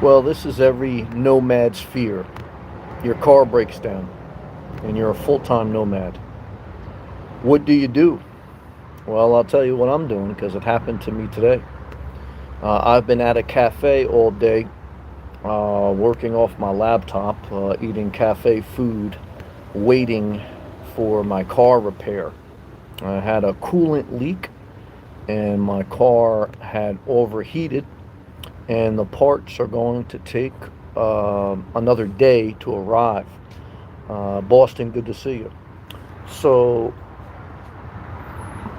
Well, this is every nomad's fear. Your car breaks down and you're a full-time nomad. What do you do? Well, I'll tell you what I'm doing because it happened to me today. I've been at a cafe all day, working off my laptop, eating cafe food, waiting for my car repair. I had a coolant leak and my car had overheated, and the parts are going to take another day to arrive. Boston, good to see you. So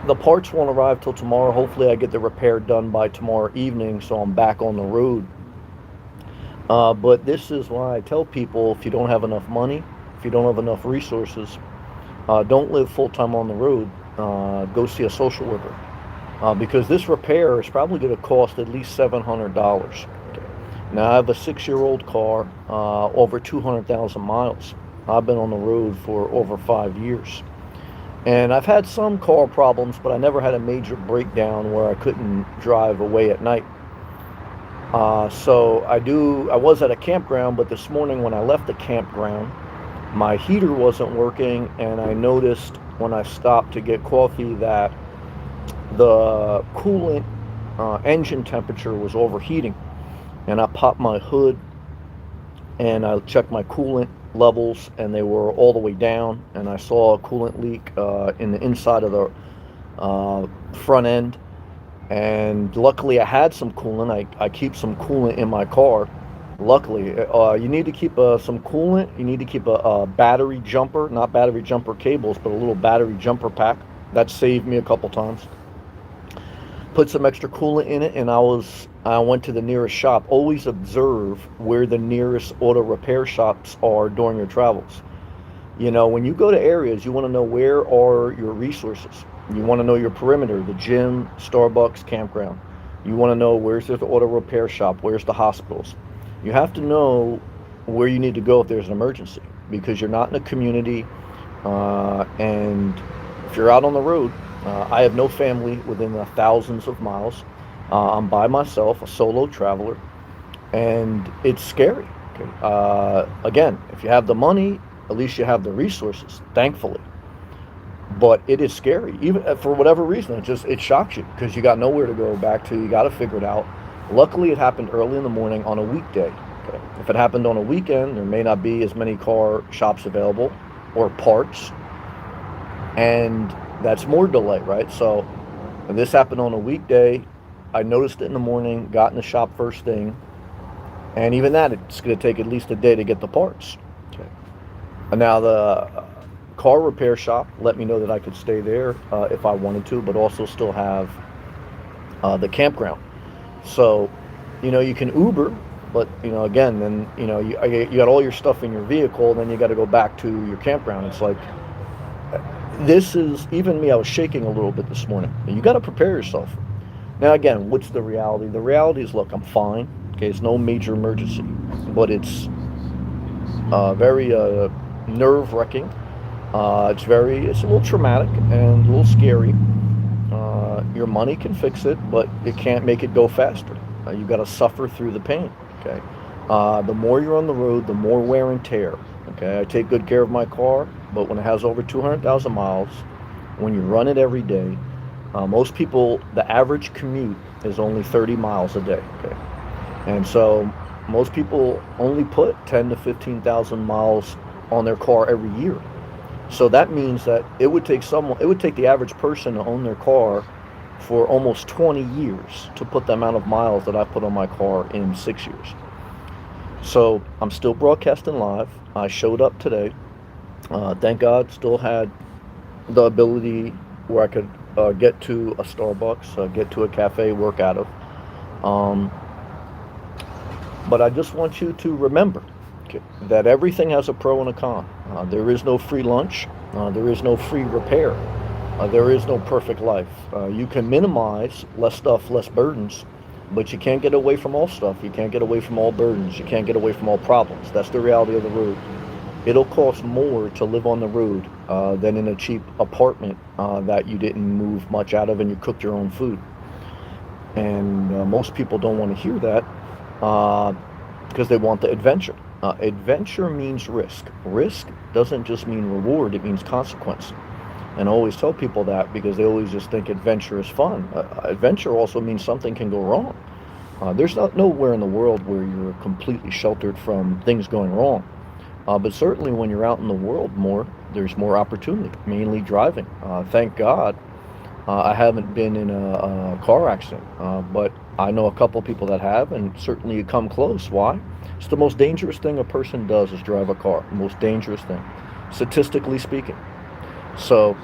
the parts won't arrive till tomorrow. Hopefully, I get the repair done by tomorrow evening, so I'm back on the road. But this is why I tell people: if you don't have enough money, if you don't have enough resources, don't live full time on the road. Go see a social worker, because this repair is probably going to cost at least $700. Now, I have a 6-year-old car, over 200,000 miles. I've been on the road for over 5 years. And I've had some car problems, but I never had a major breakdown where I couldn't drive away at night. I was at a campground, but this morning when I left the campground, my heater wasn't working, and I noticed when I stopped to get coffee that the coolant engine temperature was overheating. And I popped my hood and I checked my coolant levels, and they were all the way down, and I saw a coolant leak in the inside of the front end. And luckily I had some coolant. I keep some coolant in my car. Luckily, you need to keep some coolant. You need to keep a battery jumper, not battery jumper cables, but a little battery jumper pack. That saved me a couple times. Put some extra coolant in it, and I went to the nearest shop. Always observe where the nearest auto repair shops are during your travels. You know, when you go to areas, you want to know where are your resources. You want to know your perimeter: the gym, Starbucks, campground. You want to know where's the auto repair shop, where's the hospitals. You have to know where you need to go if there's an emergency, because you're not in a community, and if you're out on the road, I have no family within the thousands of miles. I'm by myself, a solo traveler, and it's scary. Okay. Again, if you have the money, at least you have the resources, thankfully. But it is scary, even for whatever reason. It shocks you because you got nowhere to go back to. You got to figure it out. Luckily, it happened early in the morning on a weekday. Okay. If it happened on a weekend, there may not be as many car shops available or parts, and that's more delay, right? So when this happened on a weekday, I noticed it in the morning, got in the shop first thing, and even that, it's going to take at least a day to get the parts. Okay. And now the car repair shop let me know that I could stay there if I wanted to, but also still have the campground. So, you know, you can Uber, but, you know, again, then, you know, you got all your stuff in your vehicle, then you got to go back to your campground. It's like, this is, even me, I was shaking a little bit this morning. You got to prepare yourself. Now, again, what's the reality? The reality is, look, I'm fine. Okay, it's no major emergency, but it's very nerve-wracking. It's a little traumatic and a little scary. Your money can fix it, but it can't make it go faster. You got to suffer through the pain. Okay, the more you're on the road, the more wear and tear. Okay, I take good care of my car, but when it has over 200,000 miles, when you run it every day, most people, the average commute is only 30 miles a day. Okay, and so most people only put 10 to 15,000 miles on their car every year. So that means that it would take the average person to own their car for almost 20 years to put the amount of miles that I put on my car in 6 years. So I'm still broadcasting live. I showed up today. Thank God, still had the ability where I could get to a Starbucks, get to a cafe, work out of. But I just want you to remember, okay, that everything has a pro and a con. There is no free lunch. There is no free repair. There is no perfect life. You can minimize less stuff, less burdens, but you can't get away from all stuff. You can't get away from all burdens. You can't get away from all problems. That's the reality of the road. It'll cost more to live on the road than in a cheap apartment that you didn't move much out of and you cooked your own food. And most people don't want to hear that. because they want the adventure. Adventure means risk. Risk doesn't just mean reward, it means consequence. And I always tell people that because they always just think adventure is fun. Adventure also means something can go wrong. There's not nowhere in the world where you're completely sheltered from things going wrong. But certainly when you're out in the world more, there's more opportunity, mainly driving. Thank God I haven't been in a car accident, but I know a couple of people that have, and certainly you come close. Why? It's the most dangerous thing a person does is drive a car. The most dangerous thing, statistically speaking. So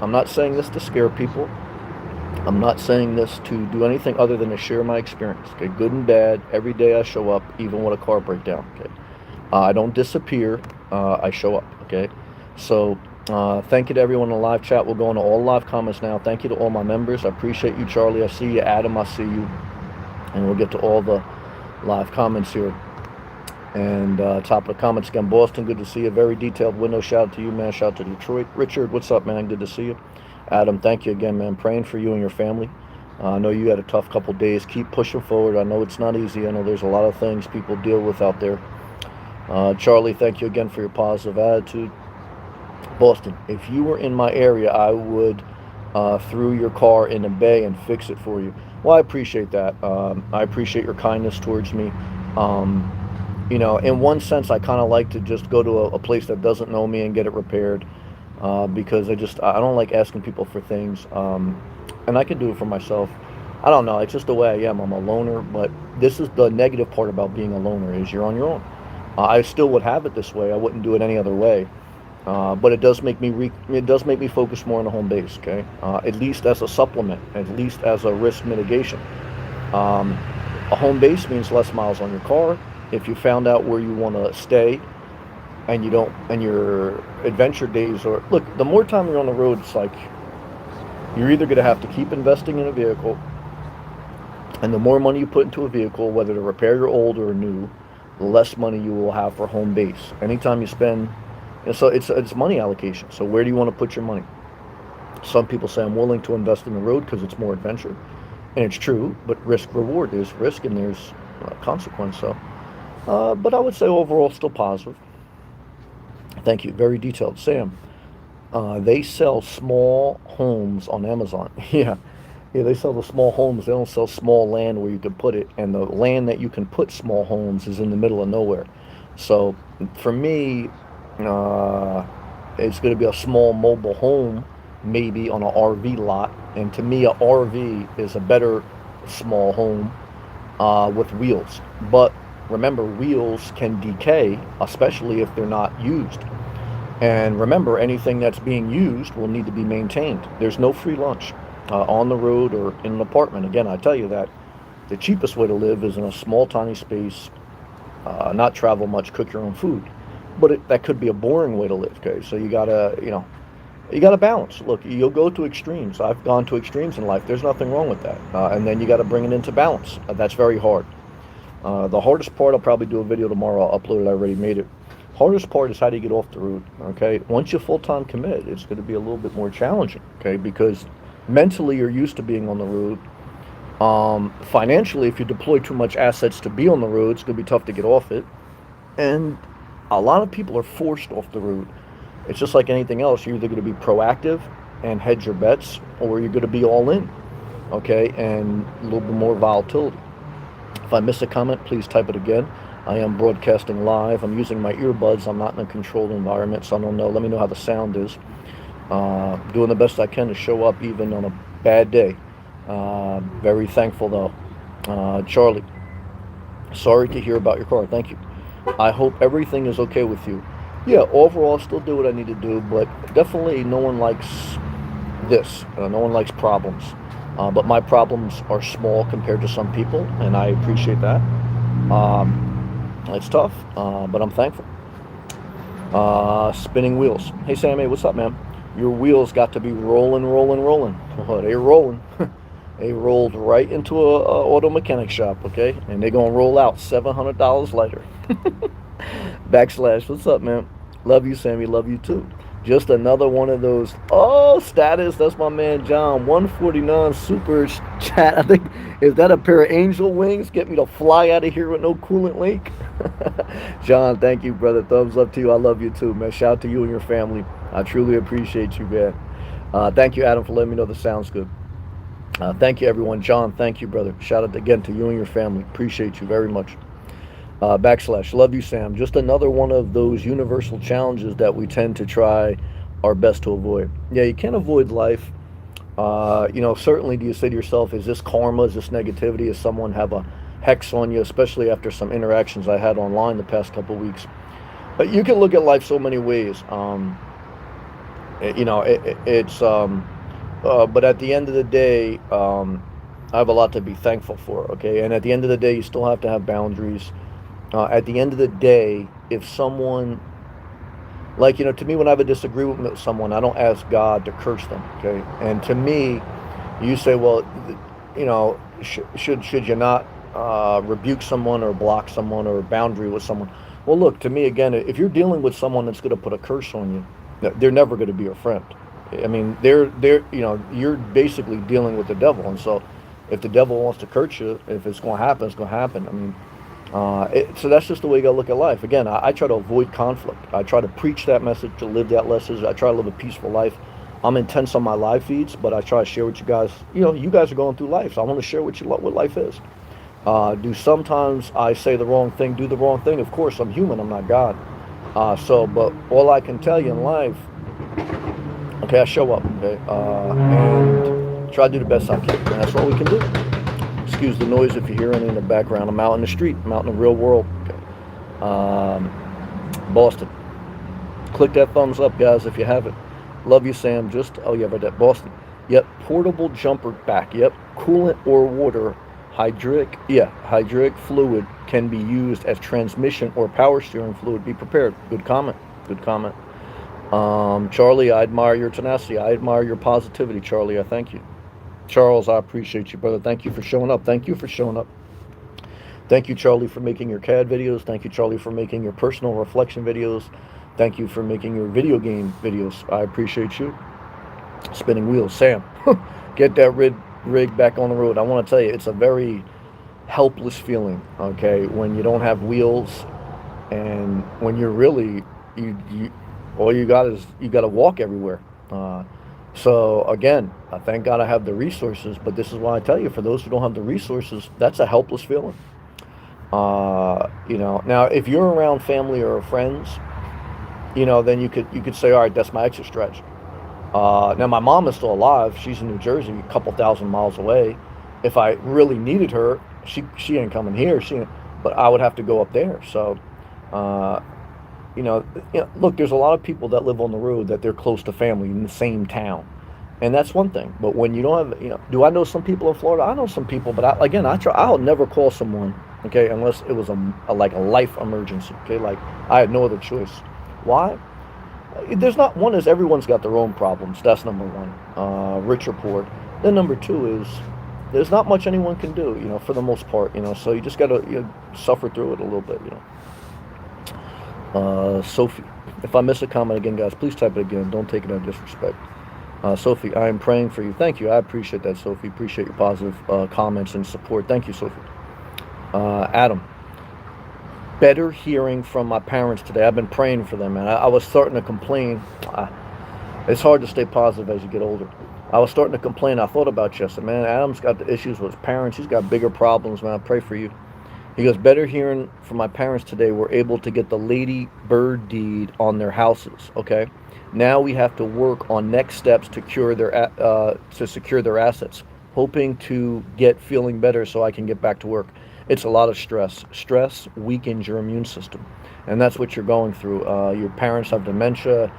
I'm not saying this to scare people. I'm not saying this to do anything other than to share my experience. Okay, good and bad. Every day I show up, even with a car breakdown. Okay, I don't disappear. I show up. Okay, so thank you to everyone in the live chat. We'll go into all live comments now. Thank you to all my members. I appreciate you, Charlie. I see you, Adam. I see you, and we'll get to all the live comments here. And top of the comments again, Boston, good to see you. Very detailed window. Shout out to you, man. Shout out to Detroit. Richard, what's up, man? Good to see you. Adam, thank you again, man. Praying for you and your family. I know you had a tough couple days. Keep pushing forward. I know it's not easy. I know there's a lot of things people deal with out there. Charlie, thank you again for your positive attitude. Boston, if you were in my area, I would throw your car in the bay and fix it for you. Well, I appreciate that. I appreciate your kindness towards me. You know, in one sense, I kind of like to just go to a place that doesn't know me and get it repaired, because I don't like asking people for things, and I can do it for myself. I don't know, it's just the way I am. I'm a loner, but this is the negative part about being a loner, is you're on your own. I still would have it this way. I wouldn't do it any other way, but it does make me focus more on the home base. Okay, at least as a supplement, at least as a risk mitigation. A home base means less miles on your car. If you found out where you want to stay and you don't, and your adventure days are, look, the more time you're on the road, it's like you're either going to have to keep investing in a vehicle, and the more money you put into a vehicle, whether to repair your old or new, the less money you will have for home base. Anytime you spend, so it's money allocation. So where do you want to put your money? Some people say I'm willing to invest in the road because it's more adventure, and it's true, but risk reward, there's risk and there's consequence. So but I would say overall still positive. Thank you. Very detailed. Sam, they sell small homes on Amazon. Yeah, they sell the small homes. They don't sell small land where you can put it. And the land that you can put small homes is in the middle of nowhere. So for me, it's going to be a small mobile home, maybe on an RV lot. And to me, a RV is a better small home with wheels. But remember, wheels can decay, especially if they're not used. And remember, anything that's being used will need to be maintained. There's no free lunch on the road or in an apartment. Again, I tell you that the cheapest way to live is in a small, tiny space, not travel much, cook your own food. But that could be a boring way to live. Okay, so you gotta balance. Look, you'll go to extremes. I've gone to extremes in life. There's nothing wrong with that. And then you got to bring it into balance. That's very hard. The hardest part, I'll probably do a video tomorrow. I'll upload it. I already made it. Hardest part is how do you get off the road, okay? Once you full-time commit, it's going to be a little bit more challenging, okay? Because mentally you're used to being on the road. Financially, if you deploy too much assets to be on the road, it's going to be tough to get off it. And a lot of people are forced off the road. It's just like anything else. You're either going to be proactive and hedge your bets, or you're going to be all in, okay? And a little bit more volatility. If I miss a comment, please type it again. I am broadcasting live. I'm using my earbuds. I'm not in a controlled environment, so I don't know. Let me know how the sound is. Doing the best I can to show up even on a bad day. Very thankful, though. Charlie, sorry to hear about your car. Thank you. I hope everything is okay with you. Yeah, overall, I still do what I need to do, but definitely no one likes this. No one likes problems. But my problems are small compared to some people, and I appreciate that. It's tough, but I'm thankful. Spinning wheels. Hey, Sammy, what's up, man? Your wheels got to be rolling. Well, they rolling. They rolled right into a auto mechanic shop, okay? And they're going to roll out $700 later. / what's up, man? Love you, Sammy. Love you, too. Just another one of those. Oh, status. That's my man, John. 149 super chat. I think, is that a pair of angel wings? Get me to fly out of here with no coolant leak. John, thank you, brother. Thumbs up to you. I love you too, man. Shout out to you and your family. I truly appreciate you, man. Thank you, Adam, for letting me know the sounds good. Thank you, everyone. John, thank you, brother. Shout out again to you and your family. Appreciate you very much. Backslash, love you, Sam. Just another one of those universal challenges that we tend to try our best to avoid. Yeah, you can't avoid life. Certainly, do you say to yourself, is this karma? Is this negativity? Does someone have a hex on you, especially after some interactions I had online the past couple of weeks? But you can look at life so many ways. But at the end of the day, I have a lot to be thankful for, okay? And at the end of the day, you still have to have boundaries. At the end of the day, if someone, to me, when I have a disagreement with someone, I don't ask God to curse them, okay? And to me, you say, well, should you not rebuke someone or block someone or boundary with someone? Well, look, to me, again, if you're dealing with someone that's going to put a curse on you, they're never going to be your friend. I mean, you're basically dealing with the devil, and so if the devil wants to curse you, if it's going to happen, it's going to happen. I mean, so that's just the way you got to look at life. Again, I try to avoid conflict. I try to preach that message, to live that message. I try to live a peaceful life. I'm intense on my live feeds, but I try to share with you guys. You guys are going through life, so I want to share with you what life is. Do sometimes I say the wrong thing, do the wrong thing? Of course, I'm human. I'm not God. But all I can tell you in life, okay, I show up, okay, and try to do the best I can, and that's all we can do. Excuse the noise if you hear any in the background. I'm out in the street. I'm out in the real world. Okay. Boston. Click that thumbs up, guys, if you haven't. Love you, Sam. Right there. Boston. Yep. Portable jumper back. Yep. Coolant or water. Hydric fluid can be used as transmission or power steering fluid. Be prepared. Good comment. Good comment. Charlie, I admire your tenacity. I admire your positivity, Charlie. I thank you. Charles, I appreciate you, brother. Thank you for showing up. Thank you for showing up. Thank you, Charlie, for making your CAD videos. Thank you, Charlie, for making your personal reflection videos. Thank you for making your video game videos. I appreciate you. Spinning wheels. Sam, get that rig back on the road. I want to tell you, it's a very helpless feeling, okay, when you don't have wheels and when you're really, all you got to walk everywhere. So again, I thank God I have the resources, but this is why I tell you, for those who don't have the resources, that's a helpless feeling. Now if you're around family or friends, then you could say, all right, that's my exit stretch. Now my mom is still alive. She's in New Jersey, a couple thousand miles away. If I really needed her, she ain't coming here. But I would have to go up there. So, look, there's a lot of people that live on the road that they're close to family in the same town. And that's one thing. But when you don't have, do I know some people in Florida? I know some people, but I'll never call someone, okay, unless it was a life emergency, okay? Like I had no other choice. Why? There's not, one is everyone's got their own problems. That's number one, rich or poor. Then number two is there's not much anyone can do, for the most part, so you just got to suffer through it a little bit, Sophie, if I miss a comment again, guys, please type it again. Don't take it out of disrespect. Sophie, I am praying for you. Thank you. I appreciate that, Sophie. Appreciate your positive comments and support. Thank you, Sophie. Adam, better hearing from my parents today. I've been praying for them, man. I was starting to complain. It's hard to stay positive as you get older. I was starting to complain. I thought about you. I said, man, Adam's got the issues with his parents. He's got bigger problems, man. I pray for you. He goes, better hearing from my parents today. We're able to get the Lady Bird deed on their houses, okay? Now we have to work on next steps to secure their assets, hoping to get feeling better so I can get back to work. It's a lot of stress. Stress weakens your immune system, and that's what you're going through. Your parents have dementia.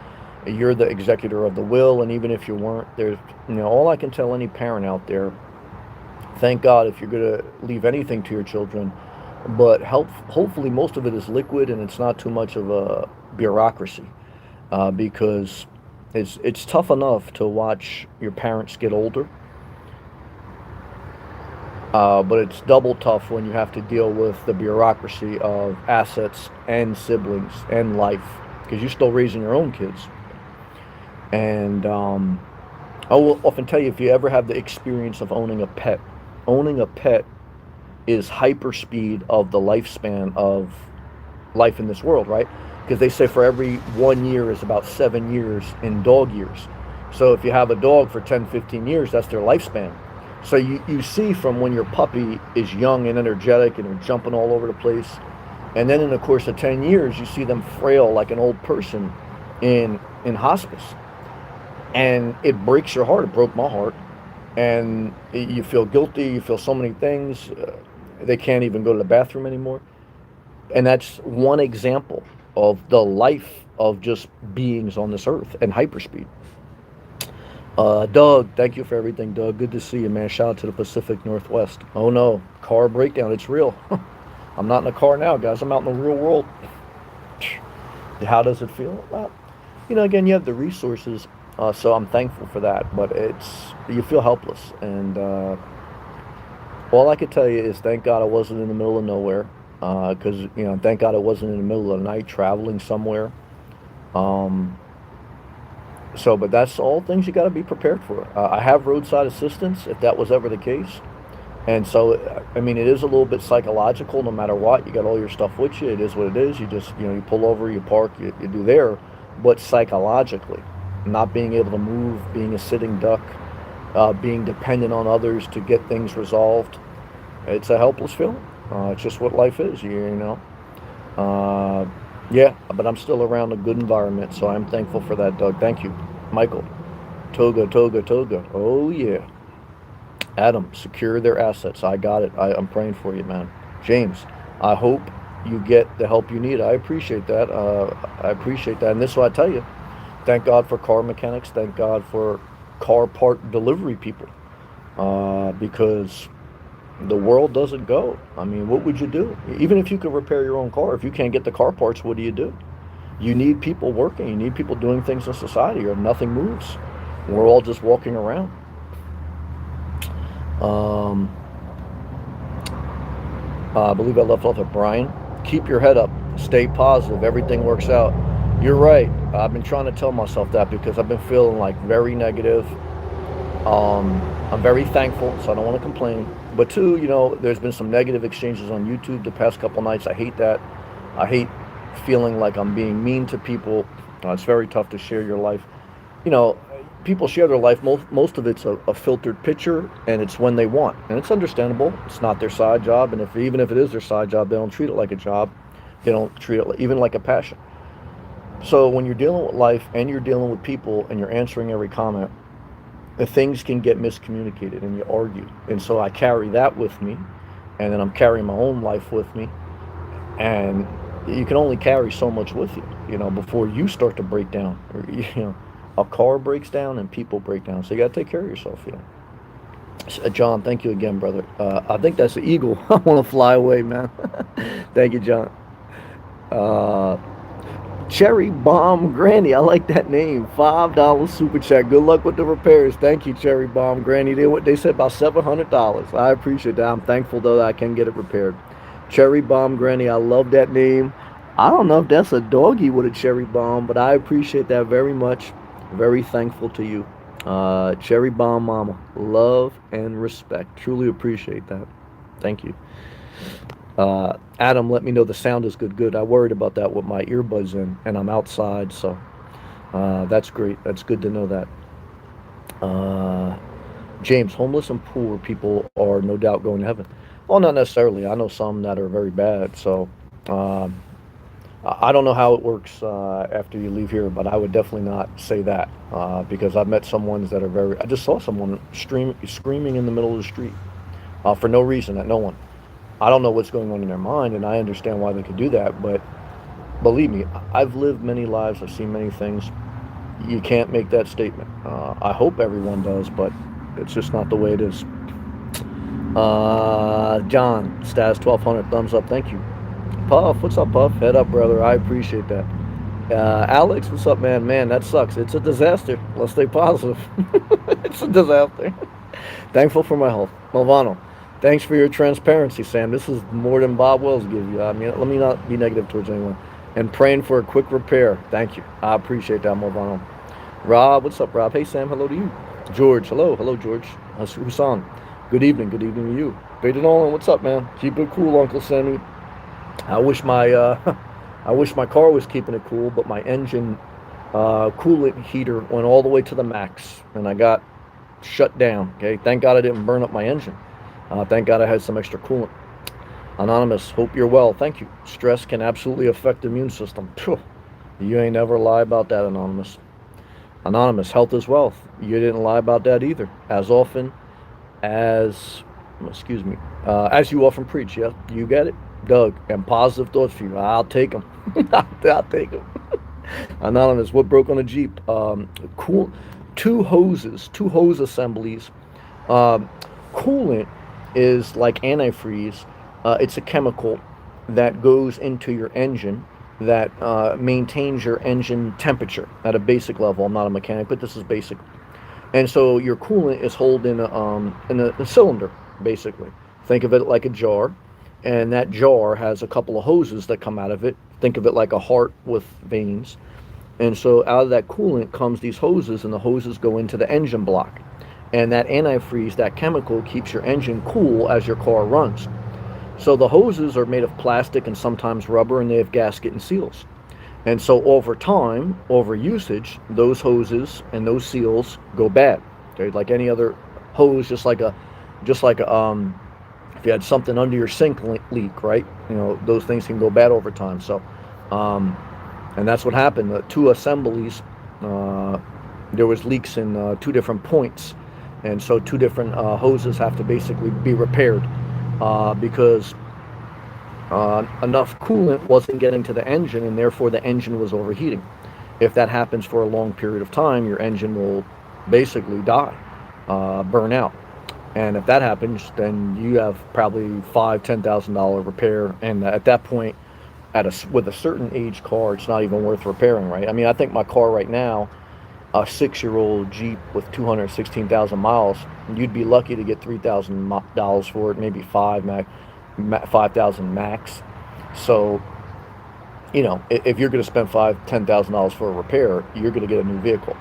You're the executor of the will, and even if you weren't, there's, all I can tell any parent out there, thank God if you're going to leave anything to your children, but hopefully most of it is liquid and it's not too much of a bureaucracy, because it's tough enough to watch your parents get older, but it's double tough when you have to deal with the bureaucracy of assets and siblings and life, because you're still raising your own kids. And I will often tell you, if you ever have the experience of owning a pet is hyperspeed of the lifespan of life in this world, right? Because they say for every 1 year is about 7 years in dog years. So if you have a dog for 10, 15 years, that's their lifespan. So you see from when your puppy is young and energetic and they're jumping all over the place, and then in the course of 10 years, you see them frail like an old person in hospice. And it breaks your heart. It broke my heart. And you feel guilty. You feel so many things. They can't even go to the bathroom anymore. And that's one example of the life of just beings on this earth and hyperspeed. Doug, thank you for everything, Doug. Good to see you, man. Shout out to the Pacific Northwest. Oh no, car breakdown. It's real. I'm not in a car now, guys. I'm out in the real world. How does it feel? Well, again, you have the resources, so I'm thankful for that. But you feel helpless, and all I could tell you is thank God I wasn't in the middle of nowhere, because thank God I wasn't in the middle of the night traveling somewhere. But that's all things you got to be prepared for. I have roadside assistance if that was ever the case. And so, I mean, it is a little bit psychological no matter what. You got all your stuff with you. It is what it is. You just, you pull over, you park, you do there. But psychologically, not being able to move, being a sitting duck, being dependent on others to get things resolved, it's a helpless feeling. It's just what life is, Yeah, but I'm still around a good environment, so I'm thankful for that, Doug. Thank you. Michael, Toga, Toga, Toga. Oh, yeah. Adam, secure their assets. I got it. I'm praying for you, man. James, I hope you get the help you need. I appreciate that. I appreciate that. And this is what I tell you. Thank God for car mechanics. Thank God for car part delivery people. Because the world doesn't go. I mean, what would you do? Even if you could repair your own car, if you can't get the car parts, what do? You need people working. You need people doing things in society, or nothing moves. We're all just walking around. I believe I left off at Brian. Keep your head up. Stay positive. Everything works out. You're right. I've been trying to tell myself that because I've been feeling like very negative. I'm very thankful, so I don't want to complain. But two, there's been some negative exchanges on YouTube the past couple nights. I hate that. I hate feeling like I'm being mean to people. It's very tough to share your life. People share their life. Most of it's a filtered picture, and it's when they want, and it's understandable. It's not their side job, and even if it is their side job, they don't treat it like a job. They don't treat it even like a passion. So when you're dealing with life and you're dealing with people and you're answering every comment, the things can get miscommunicated and you argue. And so I carry that with me, and then I'm carrying my own life with me, and you can only carry so much with you, before you start to break down. Or, a car breaks down and people break down. So you got to take care of yourself, John, thank you again, brother. I think that's the eagle. I want to fly away, man. Thank you, John. Cherry Bomb Granny, I like that name. $5 super chat. Good luck with the repairs. Thank you, Cherry Bomb Granny. They said about $700. I appreciate that. I'm thankful though that I can get it repaired. Cherry Bomb Granny, I love that name. I don't know if that's a doggy with a cherry bomb, but I appreciate that very much. Very thankful to you. Cherry Bomb Mama. Love and respect. Truly appreciate that. Thank you. Adam, let me know the sound is good. I worried about that with my earbuds in, and I'm outside, so that's great. That's good to know that. James, homeless and poor people are no doubt going to heaven. Well, not necessarily. I know some that are very bad, so I don't know how it works after you leave here, but I would definitely not say that because I've met some ones that are I just saw someone screaming in the middle of the street for no reason at no one. I don't know what's going on in their mind, and I understand why they could do that, but believe me, I've lived many lives. I've seen many things. You can't make that statement. I hope everyone does, but it's just not the way it is. John, Stas 1200, thumbs up. Thank you. Puff, what's up, Puff? Head up, brother. I appreciate that. Alex, what's up, man? Man, that sucks. It's a disaster. Let's stay positive. It's a disaster. Thankful for my health. Malvano, thanks for your transparency, Sam. This is more than Bob Wells gives you. I mean, let me not be negative towards anyone. And praying for a quick repair. Thank you. I appreciate that, Malvano. Rob, what's up, Rob? Hey, Sam, hello to you. George, hello. Hello, George. Husan, good evening. Good evening to you. Beta Nolan, what's up, man? Keep it cool, Uncle Sammy. I wish my I wish my car was keeping it cool, but my engine coolant heater went all the way to the max, and I got shut down. Okay, thank God I didn't burn up my engine. Thank God I had some extra coolant. Anonymous, hope you're well. Thank you. Stress can absolutely affect the immune system. Phew. You ain't never lie about that, Anonymous. Anonymous, health is wealth. You didn't lie about that either. As often as, excuse me, as you often preach. Yeah, you get it, Doug. And positive thoughts for you. I'll take them. I'll take them. Anonymous, what broke on a Jeep? Cool. Two hose assemblies. Um, Coolant is like antifreeze. It's a chemical that goes into your engine that maintains your engine temperature at a basic level. I'm not a mechanic, but this is basic. And so your coolant is held in a cylinder, basically. Think of it like a jar, and that jar has a couple of hoses that come out of it. Think of it like a heart with veins. And so out of that coolant comes these hoses, and the hoses go into the engine block. And that antifreeze, that chemical, keeps your engine cool as your car runs. So the hoses are made of plastic and sometimes rubber, and they have gasket and seals. And so over time, over usage, those hoses and those seals go bad. Okay, like any other hose, just like if you had something under your sink leak, right? You know, those things can go bad over time. So, and that's what happened. The two assemblies, there was leaks in two different points, and so two different hoses have to basically be repaired because enough coolant wasn't getting to the engine, and therefore the engine was overheating. If that happens for a long period of time, your engine will basically die, burn out. And if that happens, then you have probably $5,000-$10,000 repair. And at that point, with a certain age car, it's not even worth repairing, right? I mean, I think my car right now, a 6-year-old Jeep with 216,000 miles, you'd be lucky to get $3,000 for it, maybe 5,000 max. So, you know, if you're going to spend $10,000 for a repair, you're going to get a new vehicle.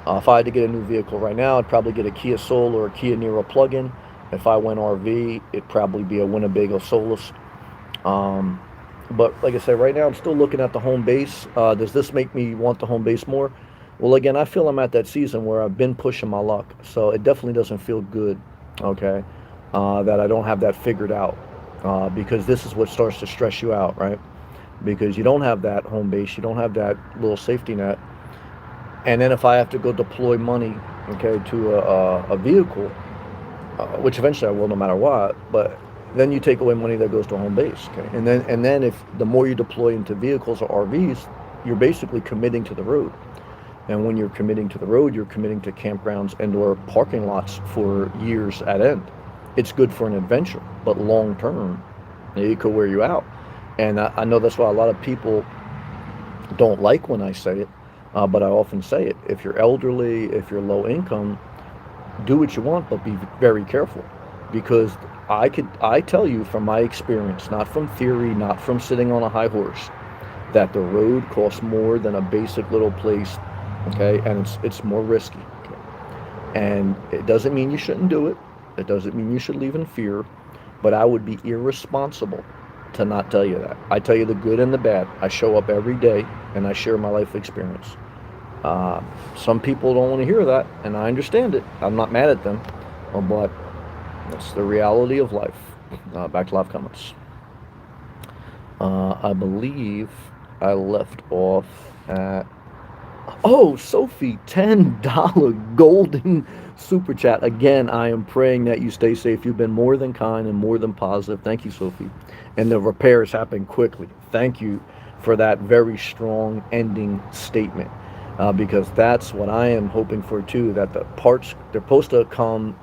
If I had to get a new vehicle right now, I'd probably get a Kia Soul or a Kia Niro plug-in. If I went RV, it'd probably be a Winnebago Solus. But like I said, right now I'm still looking at the home base. Does this make me want the home base more? Well, again, I feel I'm at that season where I've been pushing my luck, so it definitely doesn't feel good, okay, that I don't have that figured out, because this is what starts to stress you out, right? Because you don't have that home base, you don't have that little safety net, and then if I have to go deploy money, okay, to a vehicle, which eventually I will no matter what, but then you take away money that goes to a home base, okay, and then if the more you deploy into vehicles or RVs, you're basically committing to the road. And when you're committing to the road, you're committing to campgrounds and or parking lots for years at end. It's good for an adventure, but long term, it could wear you out. And I know that's why a lot of people don't like when I say it, but I often say it. If you're elderly, if you're low income, do what you want, but be very careful. Because I tell you from my experience, not from theory, not from sitting on a high horse, that the road costs more than a basic little place. Okay, and it's more risky. Okay? And it doesn't mean you shouldn't do it. It doesn't mean you should live in fear. But I would be irresponsible to not tell you that. I tell you the good and the bad. I show up every day and I share my life experience. Some people don't want to hear that, and I understand it. I'm not mad at them, but that's the reality of life. Back to live comments. I believe I left off at. Oh, Sophie, $10 golden super chat. Again, I am praying that you stay safe. You've been more than kind and more than positive. Thank you, Sophie. And the repairs happen quickly. Thank you for that very strong ending statement, because that's what I am hoping for too, that the parts, they're supposed to come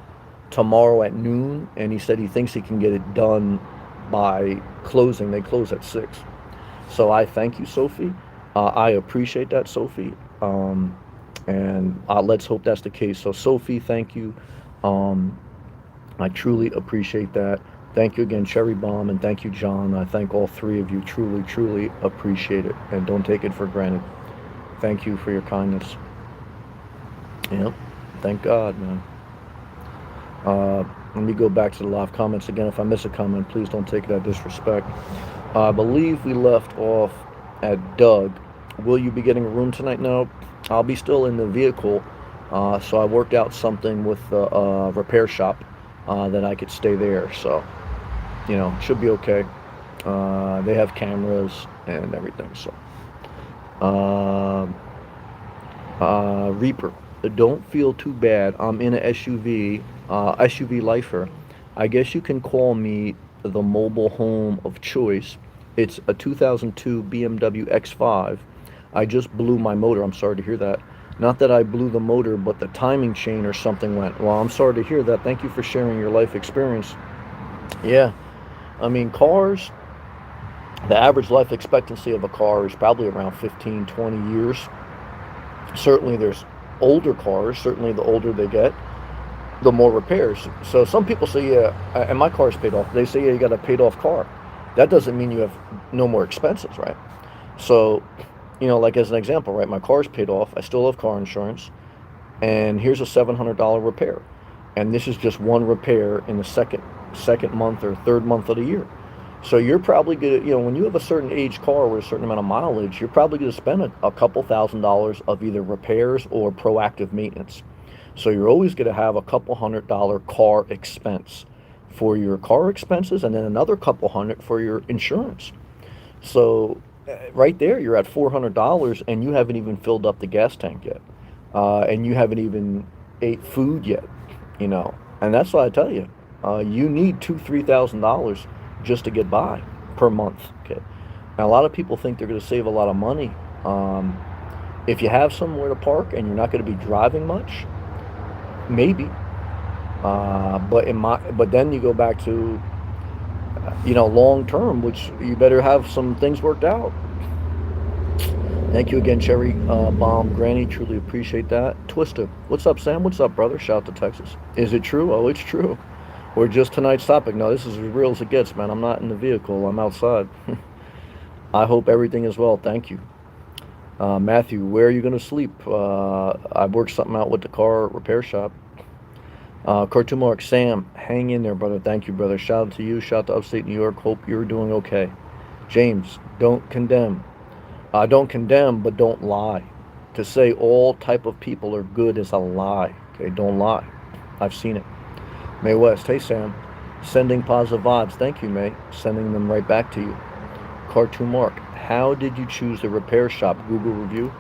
tomorrow at noon, and he said he thinks he can get it done by closing. They close at 6. So I thank you, Sophie. I appreciate that, Sophie. And let's hope that's the case. So Sophie, thank you. I truly appreciate that. Thank you again, Cherry Bomb, and thank you, John. I thank all three of you. Truly, truly appreciate it, and don't take it for granted. Thank you for your kindness. Yep. Thank God, man. Let me go back to the live comments again. If I miss a comment, please don't take it as disrespect. I believe we left off at Doug. Will you be getting a room tonight? No, I'll be still in the vehicle. So I worked out something with the repair shop that I could stay there. So, it should be okay. They have cameras and everything. So, um, Reaper, don't feel too bad. I'm in a SUV lifer. I guess you can call me the mobile home of choice. It's a 2002 BMW X5. I just blew my motor. I'm sorry to hear that. Not that I blew the motor, but the timing chain or something went. Well, I'm sorry to hear that. Thank you for sharing your life experience. Yeah, I mean, cars, the average life expectancy of a car is probably around 15, 20 years. Certainly, there's older cars. Certainly, the older they get, the more repairs. So some people say, yeah, and my car's paid off. They say, yeah, you got a paid off car. That doesn't mean you have no more expenses, right? So, like as an example, right, my car's paid off. I still have car insurance, and here's a $700 repair, and this is just one repair in the second month or third month of the year. So you're probably going to, when you have a certain age car with a certain amount of mileage, you're probably going to spend a couple $1,000s of either repairs or proactive maintenance. So you're always going to have a couple $100 car expense for your car expenses, and then another couple hundred for your insurance. So right there, you're at $400, and you haven't even filled up the gas tank yet, and you haven't even ate food yet. And that's why I tell you, you need $2,000-3,000 just to get by per month. Okay. Now a lot of people think they're going to save a lot of money. If you have somewhere to park and you're not going to be driving much, maybe. But then you go back to long term, which you better have some things worked out. Thank you again, Cherry Bomb Granny. Truly appreciate that. Twister, what's up, Sam? What's up, brother? Shout out to Texas. Is it true? Oh, it's true. Or just tonight's topic? No, this is as real as it gets, man. I'm not in the vehicle. I'm outside. I hope everything is well. Thank you. Matthew, where are you going to sleep? I worked something out with the car repair shop. Cartoon Mark, Sam, hang in there, brother. Thank you, brother. Shout out to you. Shout out to upstate New York. Hope you're doing okay. James, don't condemn. Don't condemn, but don't lie. To say all type of people are good is a lie. Okay, don't lie. I've seen it. May West, hey Sam, sending positive vibes. Thank you, May. Sending them right back to you. Cartoon Mark, how did you choose the repair shop? Google review?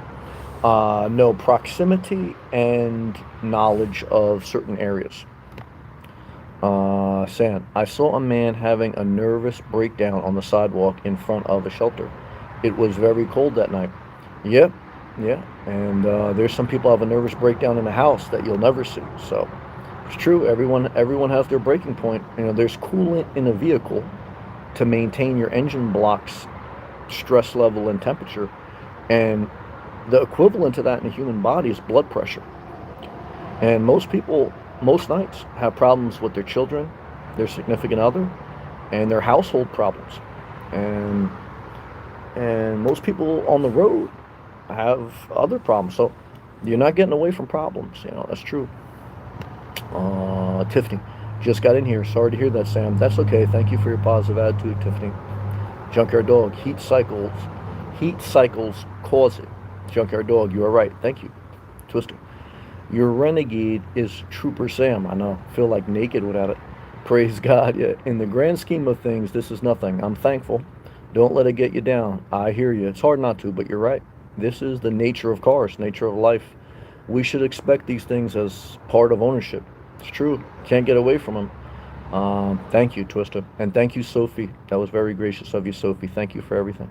No, proximity and knowledge of certain areas. Sam, I saw a man having a nervous breakdown on the sidewalk in front of a shelter. It was very cold that night. Yep, yeah. And there's some people have a nervous breakdown in the house that you'll never see. So it's true. Everyone has their breaking point. There's coolant in a vehicle to maintain your engine blocks stress level and temperature, and the equivalent to that in the human body is blood pressure. And most people, most nights, have problems with their children, their significant other, and their household problems. And most people on the road have other problems. So you're not getting away from problems. That's true. Tiffany, just got in here. Sorry to hear that, Sam. That's okay. Thank you for your positive attitude, Tiffany. Junkyard Dog, heat cycles cause it. Junkyard Dog, you are right. Thank you. Twister, your renegade is Trooper Sam. I know. Feel like naked without it. Praise God. Yeah. In the grand scheme of things, this is nothing. I'm thankful. Don't let it get you down. I hear you. It's hard not to, but you're right. This is the nature of cars, nature of life. We should expect these things as part of ownership. It's true. Can't get away from them. Thank you, Twister. And thank you, Sophie. That was very gracious of you, Sophie. Thank you for everything.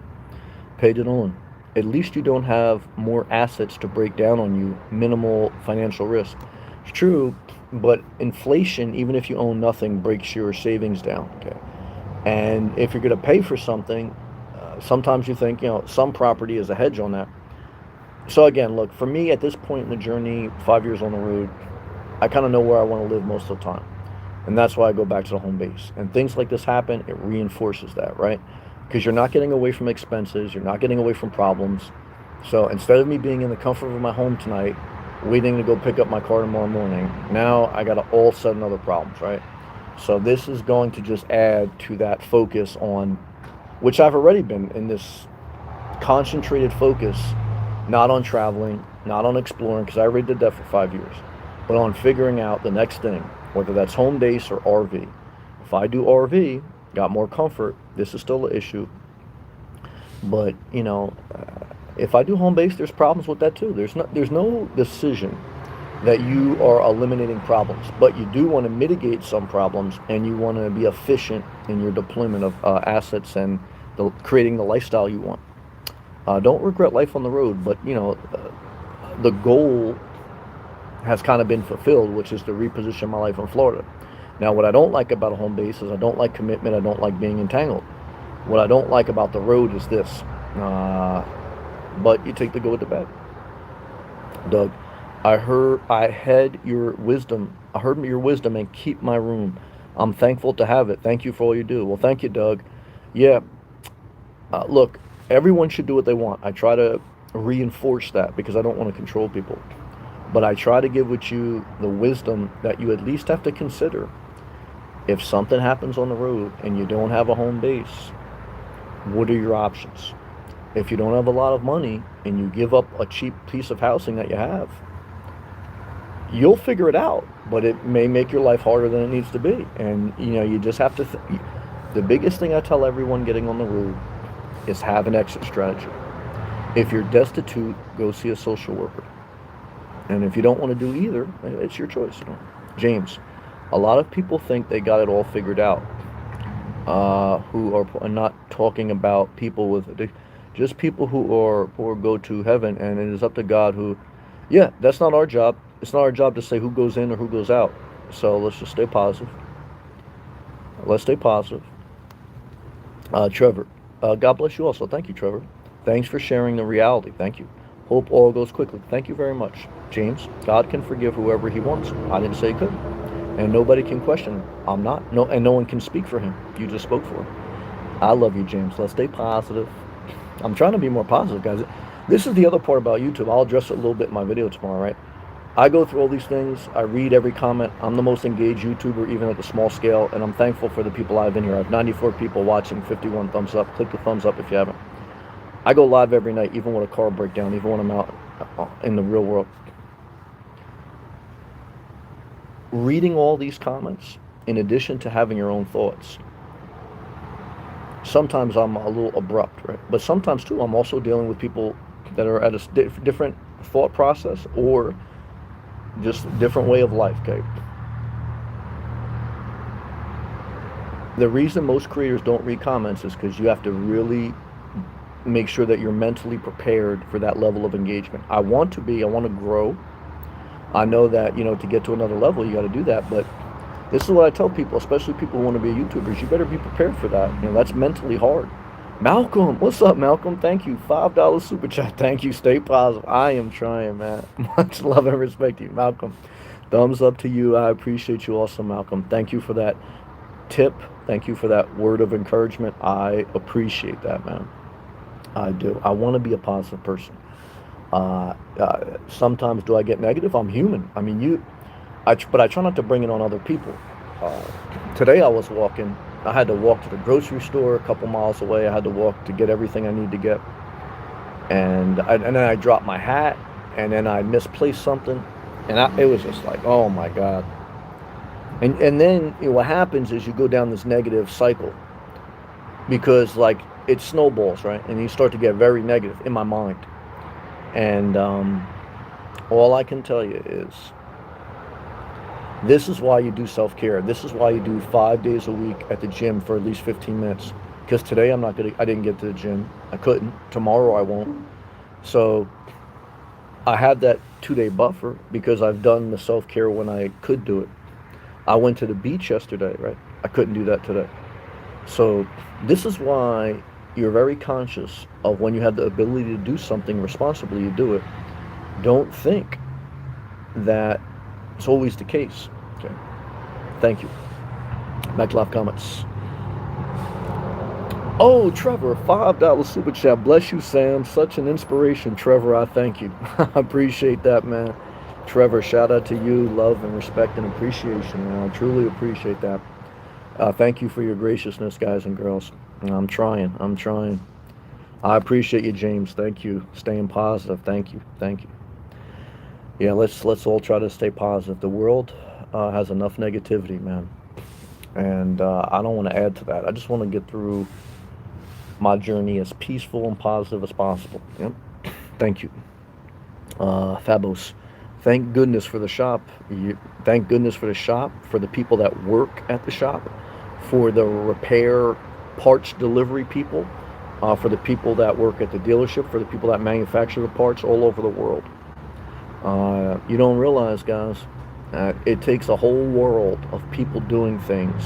Paid it on. At least you don't have more assets to break down on you. Minimal financial risk. It's true, but inflation, even if you own nothing, breaks your savings down. Okay. And if you're going to pay for something, sometimes you think, some property is a hedge on that. So again, look, for me at this point in the journey, 5 years on the road, I kind of know where I want to live most of the time. And that's why I go back to the home base. And things like this happen, it reinforces that, right? Because you're not getting away from expenses, you're not getting away from problems. So instead of me being in the comfort of my home tonight, waiting to go pick up my car tomorrow morning, now I got all 7 other problems, right? So this is going to just add to that focus on, which I've already been in this concentrated focus, not on traveling, not on exploring, because I already did that for 5 years, but on figuring out the next thing, whether that's home base or RV. If I do RV, got more comfort, this is still an issue, but if I do home base, there's problems with that too. There's no decision that you are eliminating problems, but you do want to mitigate some problems, and you want to be efficient in your deployment of assets and creating the lifestyle you want. Don't regret life on the road, but the goal has kind of been fulfilled, which is to reposition my life in Florida. Now, what I don't like about a home base is I don't like commitment. I don't like being entangled. What I don't like about the road is this. But you take the good with the bad. Doug, I heard your wisdom and keep my room. I'm thankful to have it. Thank you for all you do. Well, thank you, Doug. Yeah, look, everyone should do what they want. I try to reinforce that because I don't want to control people. But I try to give with you the wisdom that you at least have to consider. If something happens on the road and you don't have a home base, what are your options? If you don't have a lot of money and you give up a cheap piece of housing that you have, you'll figure it out, but it may make your life harder than it needs to be. And you just have to the biggest thing I tell everyone getting on the road is have an exit strategy. If you're destitute, go see a social worker. And if you don't want to do either, it's your choice. James, a lot of people think they got it all figured out, who are not talking about people with just people who are or go to heaven, and it is up to God who, yeah, that's not our job. It's not our job to say who goes in or who goes out. So let's just stay positive. Let's stay positive. Trevor, God bless you also. Thank you, Trevor. Thanks for sharing the reality. Thank you. Hope all goes quickly. Thank you very much. James, God can forgive whoever he wants. I didn't say he couldn't. And nobody can question him. I'm not. No, and no one can speak for him. You just spoke for him. I love you, James. Let's stay positive. I'm trying to be more positive, guys. This is the other part about YouTube. I'll address it a little bit in my video tomorrow, right? I go through all these things. I read every comment. I'm the most engaged YouTuber, even at the small scale, and I'm thankful for the people I have in here. I have 94 people watching, 51 thumbs up. Click the thumbs up if you haven't. I go live every night, even with a car breakdown, even when I'm out in the real world. Reading all these comments, in addition to having your own thoughts, sometimes I'm a little abrupt, right? But sometimes, too, I'm also dealing with people that are at a different thought process or just a different way of life, okay? The reason most creators don't read comments is because you have to really make sure that you're mentally prepared for that level of engagement. I want to grow. I know that, to get to another level, you got to do that. But this is what I tell people, especially people who want to be YouTubers. You better be prepared for that. That's mentally hard. Malcolm, what's up, Malcolm? Thank you. $5 super chat. Thank you. Stay positive. I am trying, man. Much love and respect to you, Malcolm. Thumbs up to you. I appreciate you also, Malcolm. Thank you for that tip. Thank you for that word of encouragement. I appreciate that, man. I do. I want to be a positive person. Sometimes do I get negative? I'm human. I mean, but I try not to bring it on other people. Today I was walking. I had to walk to the grocery store a couple miles away. I had to walk to get everything I need to get. And then I dropped my hat, and then I misplaced something. And it was just like, oh my God. And then what happens is you go down this negative cycle because it snowballs, right? And you start to get very negative in my mind. And all I can tell you is this is why you do self-care. This is why you do 5 days a week at the gym for at least 15 minutes. Because today I didn't get to the gym. I couldn't. Tomorrow I won't. So I have that 2-day buffer because I've done the self-care when I could do it. I went to the beach yesterday, right? I couldn't do that today. So this is why you're very conscious of when you have the ability to do something responsibly, you do it. Don't think that it's always the case. Okay. Thank you. Back to live comments. Oh, Trevor, $5 super chat. Bless you, Sam. Such an inspiration, Trevor. I thank you. I appreciate that, man. Trevor, shout out to you. Love and respect and appreciation, man. I truly appreciate that. Thank you for your graciousness, guys and girls. I'm trying. I appreciate you, James. Thank you. Staying positive. Thank you. Thank you. Yeah, let's all try to stay positive. The world has enough negativity, man, and I don't want to add to that. I just want to get through my journey as peaceful and positive as possible. Yep. Thank you, Fabos. Thank goodness for the shop. Thank goodness for the shop, for the people that work at the shop, for the repair parts delivery people, for the people that work at the dealership, for the people that manufacture the parts all over the world. You don't realize, guys, it takes a whole world of people doing things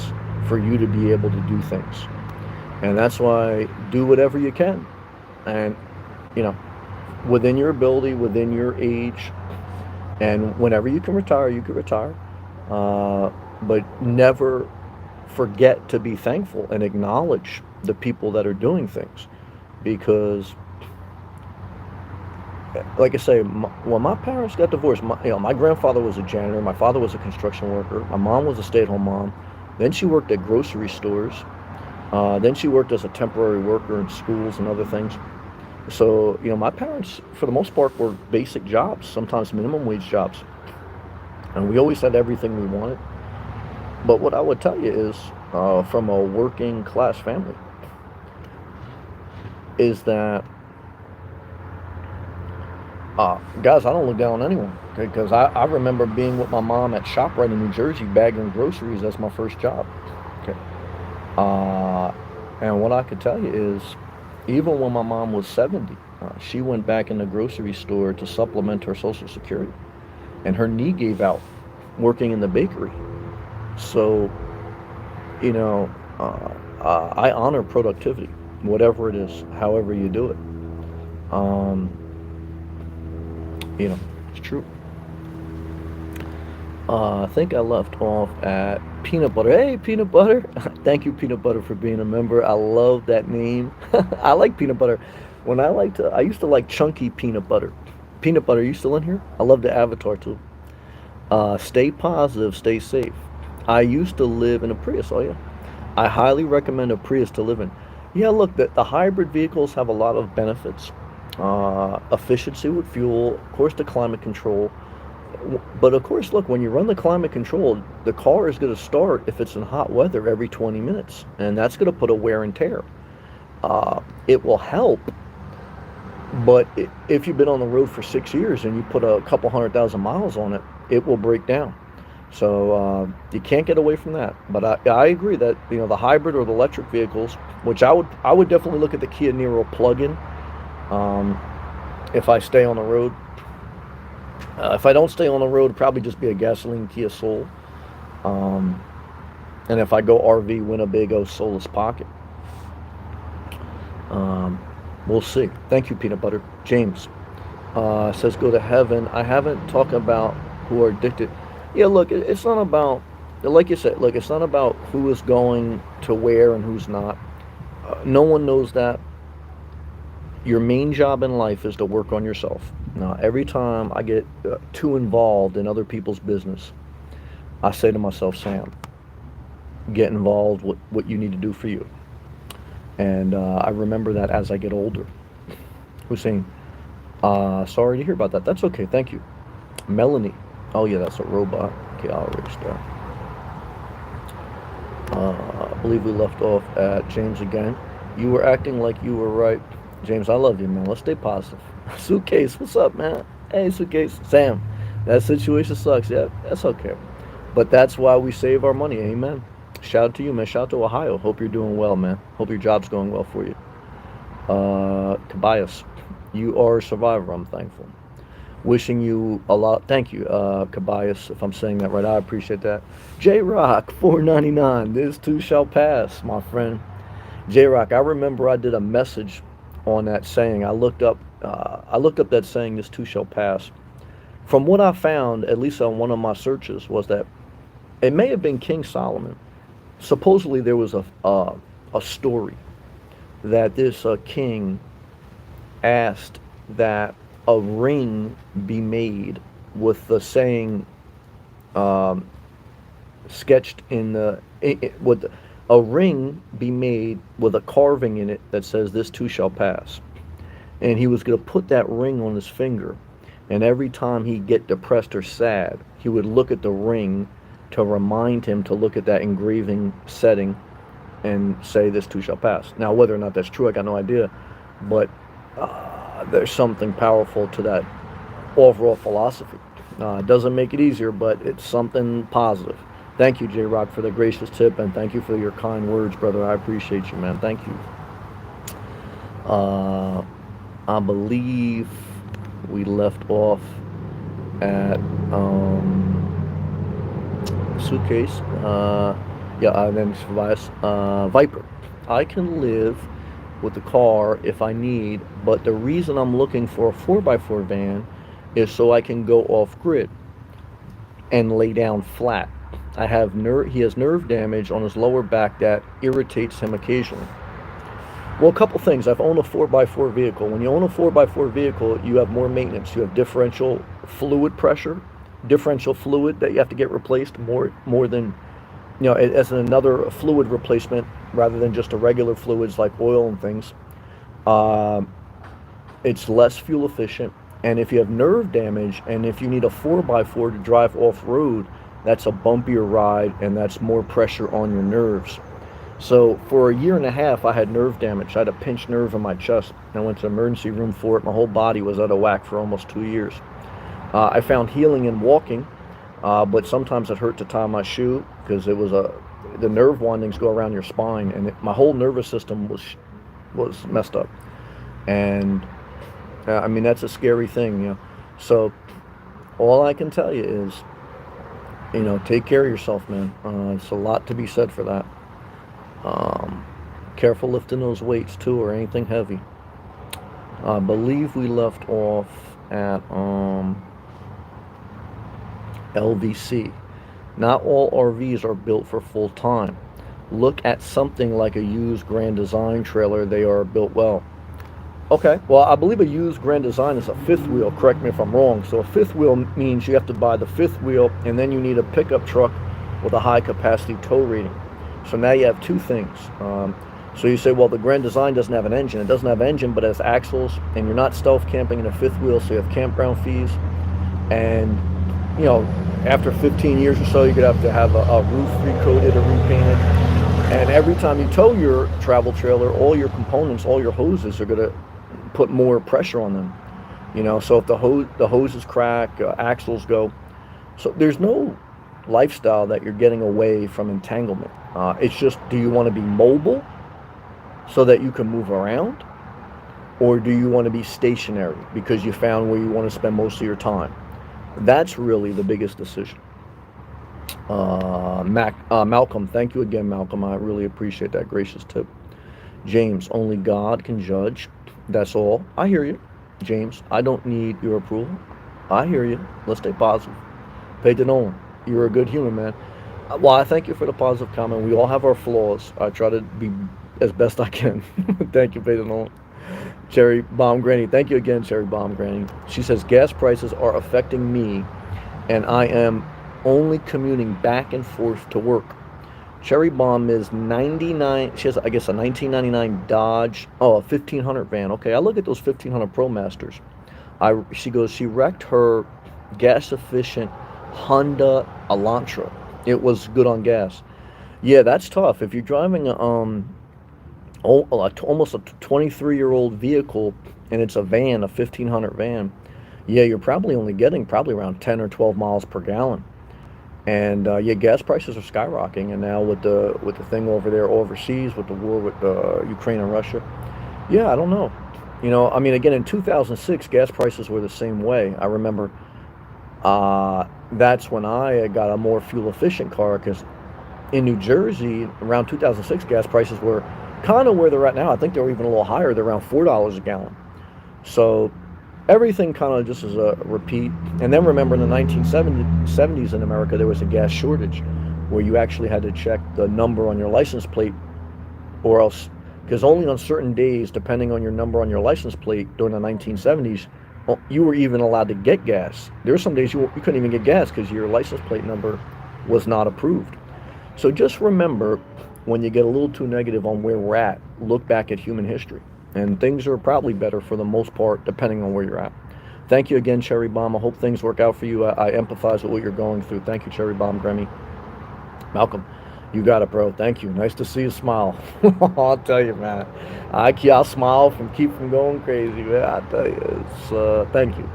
for you to be able to do things. And that's why do whatever you can. And, you know, within your ability, within your age, and whenever you can retire, you can retire. But never forget to be thankful and acknowledge the people that are doing things. Because, like I say, when my parents got divorced, my grandfather was a janitor, my father was a construction worker, my mom was a stay-at-home mom. Then she worked at grocery stores. Then she worked as a temporary worker in schools and other things. So, my parents, for the most part, were basic jobs, sometimes minimum wage jobs. And we always had everything we wanted. But what I would tell you is, from a working class family, is that, guys, I don't look down on anyone. Okay? Because I remember being with my mom at ShopRite in New Jersey, bagging groceries. That's my first job. Okay. And what I could tell you is, even when my mom was 70, she went back in the grocery store to supplement her Social Security. And her knee gave out working in the bakery. So, you know, I honor productivity, whatever it is, however you do it. Um, it's true. I think I left off at Peanut Butter. Hey, Peanut Butter. Thank you, Peanut Butter, for being a member. I love that name. I like Peanut Butter. I used to like Chunky Peanut Butter. Peanut Butter, are you still in here? I love the avatar too. Stay positive, stay safe. I used to live in a Prius. Oh, yeah. I highly recommend a Prius to live in. Yeah, look, the hybrid vehicles have a lot of benefits. Efficiency with fuel, of course, the climate control. But of course, look, when you run the climate control, the car is going to start if it's in hot weather every 20 minutes. And that's going to put a wear and tear. It will help. But if you've been on the road for 6 years and you put a couple 100,000 miles on it, it will break down. So you can't get away from that. But I agree that the hybrid or the electric vehicles, which I would definitely look at the Kia Niro plug-in if I stay on the road. If I don't stay on the road, it'd probably just be a gasoline Kia Soul. And if I go RV, Winnebago, Solus Pocket. We'll see. Thank you, Peanut Butter. James says go to heaven. I haven't talked about who are addicted. Yeah, look, it's not about, like you said, look, it's not about who is going to where and who's not. No one knows that. Your main job in life is to work on yourself. Now, every time I get too involved in other people's business, I say to myself, Sam, get involved with what you need to do for you. And I remember that as I get older. Hussein, sorry to hear about that. That's okay. Thank you. Melanie. Oh, yeah, that's a robot. Okay, I'll erase that. I believe we left off at James again. You were acting like you were right. James, I love you, man. Let's stay positive. Suitcase, what's up, man? Hey, Suitcase. Sam, that situation sucks. Yeah, that's okay. But that's why we save our money. Amen. Shout out to you, man. Shout out to Ohio. Hope you're doing well, man. Hope your job's going well for you. Tobias, you are a survivor. I'm thankful. Wishing you a lot. Thank you, Tobias, if I'm saying that right. I appreciate that. J-Rock, $4.99. This too shall pass, my friend. J-Rock, I remember I did a message on that saying. I looked up that saying, this too shall pass. From what I found, at least on one of my searches, was that it may have been King Solomon. Supposedly there was a story that this king asked that a ring be made with the saying sketched in the with a ring be made with a carving in it that says, "This too shall pass." And he was going to put that ring on his finger. And every time he'd get depressed or sad, he would look at the ring to remind him to look at that engraving setting and say, "This too shall pass." Now, whether or not that's true, I got no idea. But there's something powerful to that overall philosophy. It doesn't make it easier, but it's something positive. Thank you, J Rock, for the gracious tip, and thank you for your kind words, brother. I appreciate you, man. Thank you. I believe we left off at suitcase. And then Viper. I can live with the car if I need, but the reason I'm looking for a 4x4 van is so I can go off grid and lay down flat. He has nerve damage on his lower back that irritates him occasionally. Well, a couple things. I've owned a 4x4 vehicle. When you own a 4x4 vehicle, you have more maintenance. You have differential fluid pressure, differential fluid that you have to get replaced more than, as another fluid replacement rather than just a regular fluids like oil and things. It's less fuel efficient. And if you have nerve damage and if you need a 4x4 to drive off-road, that's a bumpier ride and that's more pressure on your nerves. So for a year and a half, I had nerve damage. I had a pinched nerve in my chest. I went to the emergency room for it. My whole body was out of whack for almost 2 years. I found healing in walking, but sometimes it hurt to tie my shoe because the nerve windings go around your spine, and my whole nervous system was messed up. And that's a scary thing, So all I can tell you is, take care of yourself, man. It's a lot to be said for that. Careful lifting those weights too, or anything heavy. I believe we left off at LVC. Not all RVs are built for full time. Look at something like a used Grand Design trailer. They are built well. Okay, well, I believe a used Grand Design is a fifth wheel. Correct me if I'm wrong. So a fifth wheel means you have to buy the fifth wheel, and then you need a pickup truck with a high capacity tow rating. So now you have two things. So you say, well, the Grand Design doesn't have an engine. It doesn't have an engine, but it has axles, and you're not stealth camping in a fifth wheel, so you have campground fees. And, after 15 years or so, you're going to have a roof recoated or repainted. And every time you tow your travel trailer, all your components, all your hoses are going to put more pressure on them. So if the hoses crack, axles go. So there's no lifestyle that you're getting away from entanglement. It's just, do you want to be mobile so that you can move around, or do you want to be stationary because you found where you want to spend most of your time? That's really the biggest decision. Malcolm, thank you again, Malcolm. I really appreciate that gracious tip. James, only God can judge. That's all. I hear you, James. I don't need your approval. I hear you. Let's stay positive. Peyton Nolan, you're a good human, man. Well, I thank you for the positive comment. We all have our flaws. I try to be as best I can. Thank you, Peyton Nolan. Cherry Bomb Granny. Thank you again, Cherry Bomb Granny. She says, gas prices are affecting me, and I am only commuting back and forth to work. Cherry Bomb is 99. She has, I guess, a 1999 Dodge. Oh, a 1500 van. Okay, I look at those 1500 Pro Masters. She wrecked her gas-efficient Honda Elantra. It was good on gas. Yeah, that's tough. If you're driving almost a 23-year-old vehicle and it's a van, a 1500 van, yeah, you're probably only getting around 10 or 12 miles per gallon. And gas prices are skyrocketing. And now with the thing over there overseas, with the war with Ukraine and Russia, I don't know. Again, in 2006, gas prices were the same way. I remember that's when I got a more fuel efficient car, because in New Jersey around 2006 gas prices were kind of where they're at now. I think they were even a little higher. They're around $4 a gallon. So everything kind of just is a repeat. And then remember, in the 1970s in America, there was a gas shortage where you actually had to check the number on your license plate, or else, because only on certain days, depending on your number on your license plate during the 1970s, you were even allowed to get gas. There were some days you couldn't even get gas because your license plate number was not approved. So just remember, when you get a little too negative on where we're at, look back at human history. And things are probably better for the most part, depending on where you're at. Thank you again, Cherry Bomb. I hope things work out for you. I empathize with what you're going through. Thank you, Cherry Bomb, Grammy. Malcolm, you got it, bro. Thank you. Nice to see you smile. I'll tell you, man. I'll smile keep from going crazy, man. I tell you, it's thank you.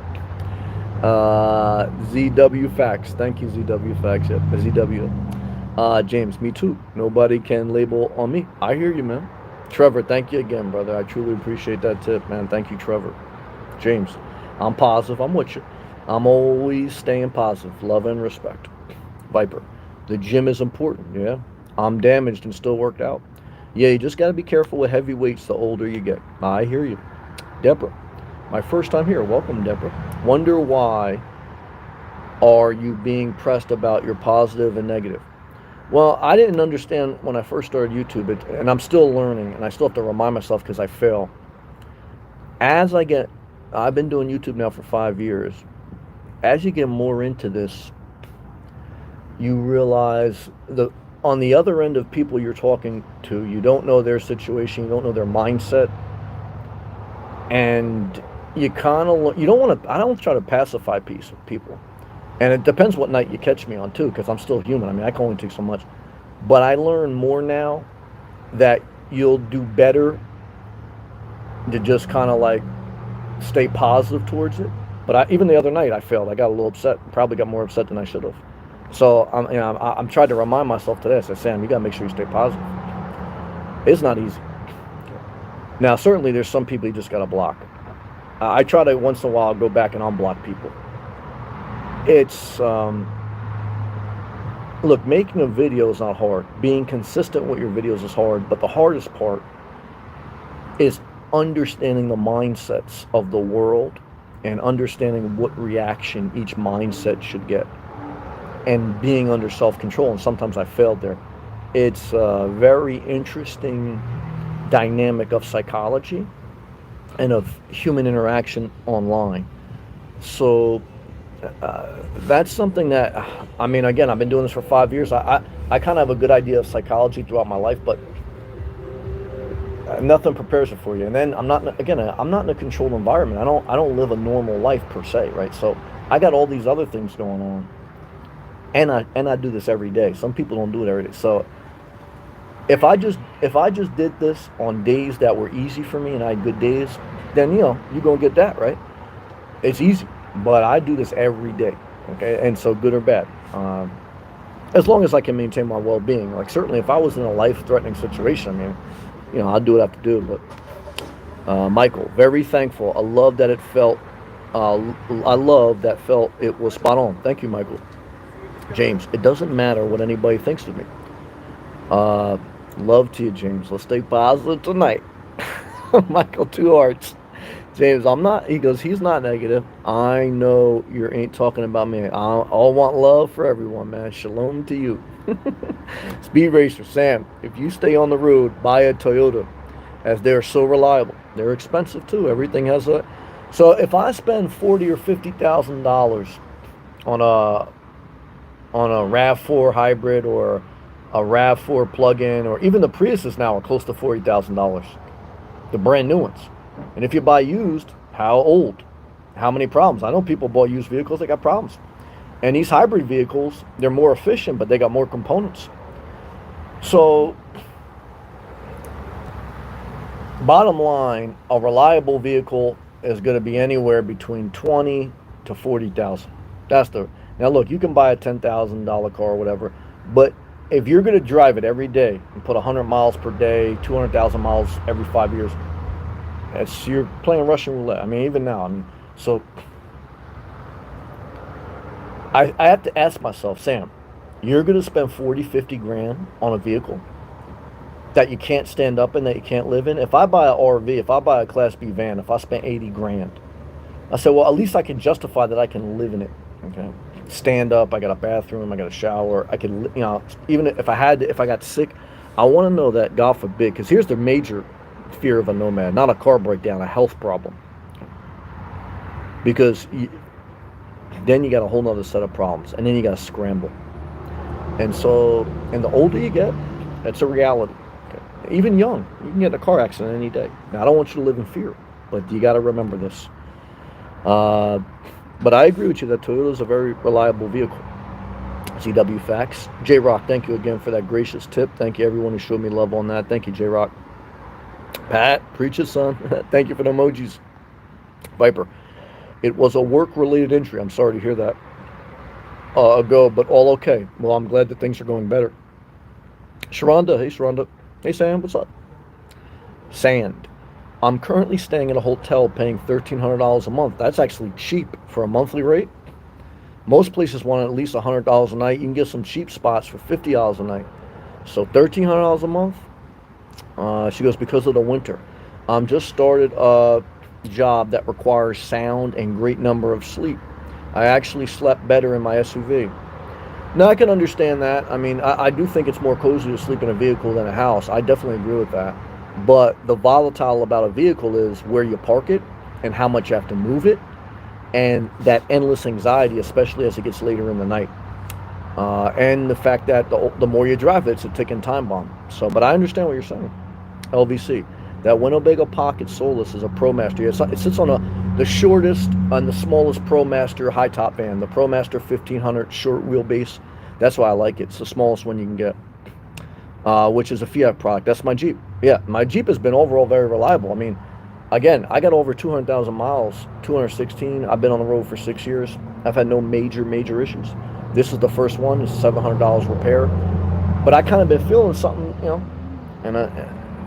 ZW Facts. Thank you, ZW Facts. Yep, ZW. James, me too. Nobody can label on me. I hear you, man. Trevor, thank you again, brother. I truly appreciate that tip, man. Thank you, Trevor. James, I'm positive. I'm with you. I'm always staying positive. Love and respect. Viper, the gym is important. Yeah. I'm damaged and still worked out. Yeah, you just got to be careful with heavy weights the older you get. I hear you. Deborah, my first time here. Welcome, Deborah. Wonder why are you being pressed about your positive and negative? Well, I didn't understand when I first started YouTube, and I'm still learning, and I still have to remind myself because I fail. I've been doing YouTube now for 5 years. As you get more into this, you realize on the other end of people you're talking to, you don't know their situation, you don't know their mindset, and you I don't try to pacify people. And it depends what night you catch me on too, because I'm still human. I mean, I can only take so much. But I learn more now that you'll do better to just kind of like stay positive towards it. But even the other night I failed. I got a little upset. Probably got more upset than I should have. So I'm trying to remind myself today. I said, Sam, you got to make sure you stay positive. It's not easy. Now, certainly there's some people you just got to block. I try to once in a while go back and unblock people. It's look, making a video is not hard. Being consistent with your videos is hard, but the hardest part is understanding the mindsets of the world and understanding what reaction each mindset should get and being under self-control. And sometimes I failed there. It's a very interesting dynamic of psychology and of human interaction online. So that's something that, I mean, again, I've been doing this for 5 years. I kind of have a good idea of psychology throughout my life, but nothing prepares it for you. And then I'm not in a controlled environment. I don't live a normal life per se, right? So I got all these other things going on, and I do this every day. Some people don't do it every day. So if I just did this on days that were easy for me and I had good days, then you're gonna get that, right? It's easy. But I do this every day, okay? And so good or bad, as long as I can maintain my well-being. Like certainly if I was in a life-threatening situation, I mean, I'll do what I have to do. But Michael, very thankful. I love that it felt it was spot on. Thank you, Michael. James, it doesn't matter what anybody thinks of me. Love to you, James. Let's stay positive tonight. Michael, 2 hearts. James, he goes, he's not negative. I know you ain't talking about me. I'll want love for everyone, man. Shalom to you. Speed Racer, Sam, if you stay on the road, buy a Toyota, as they're so reliable. They're expensive too. Everything has a... So if I spend $40,000 or $50,000 on a RAV4 hybrid or a RAV4 plug-in, or even the Priuses now are close to $40,000. The brand new ones. And if you buy used, how old? How many problems? I know people bought used vehicles, they got problems. And these hybrid vehicles, they're more efficient, but they got more components. So, bottom line, a reliable vehicle is going to be anywhere between $20,000 to $40,000. Now look, you can buy a $10,000 car or whatever, but if you're going to drive it every day and put 100 miles per day, 200,000 miles every 5 years, you're playing Russian roulette. I mean, even now. So I have to ask myself, Sam, you're going to spend 40, 50 grand on a vehicle that you can't stand up in, that you can't live in? If I buy an RV, if I buy a Class B van, if I spent 80 grand, I said, well, at least I can justify that I can live in it. Okay, stand up. I got a bathroom. I got a shower. I can, even if I got sick, I want to know that, God forbid, because here's the major fear of a Nomad, not a car breakdown, a health problem. Because then you got a whole nother set of problems, and then you got to scramble. And so, and the older you get, That's a reality. Okay? Even young, you can get in a car accident any day. Now, I don't want you to live in fear, but you got to remember this. Uh, but I agree with you that Toyota is a very reliable vehicle. CW Facts. J Rock, thank you again for that gracious tip. Thank you, everyone who showed me love on that. Thank you, J Rock. Pat, preach it, son. Thank you for the emojis. Viper, it was a work related injury. I'm sorry to hear that. Ago, but all okay. Well, I'm glad that things are going better. Sharonda, hey, Sharonda. Hey, Sam, what's up? Sand. I'm currently staying in a hotel paying $1,300 a month. That's actually cheap for a monthly rate. Most places want at least $100 a night. You can get some cheap spots for $50 a night. So $1,300 a month. She goes, because of the winter. Just started a job that requires sound and great number of sleep. I actually slept better in my SUV. Now, I can understand that. I mean, I do think it's more cozy to sleep in a vehicle than a house. I definitely agree with that. But the volatile about a vehicle is where you park it and how much you have to move it, and that endless anxiety, especially as it gets later in the night. And the fact that the more you drive it, it's a ticking time bomb. So, but I understand what you're saying. LVC. That Winnebago Pocket Solus is a ProMaster. It sits on the shortest and the smallest ProMaster high top van, the ProMaster 1500 short wheelbase. That's why I like it. It's the smallest one you can get, which is a Fiat product. That's my Jeep. Yeah, my Jeep has been overall very reliable. I mean, again, I got over 200,000 miles, 216. I've been on the road for 6 years. I've had no major issues. This is the first one. It's $700 repair. But I kind of been feeling something,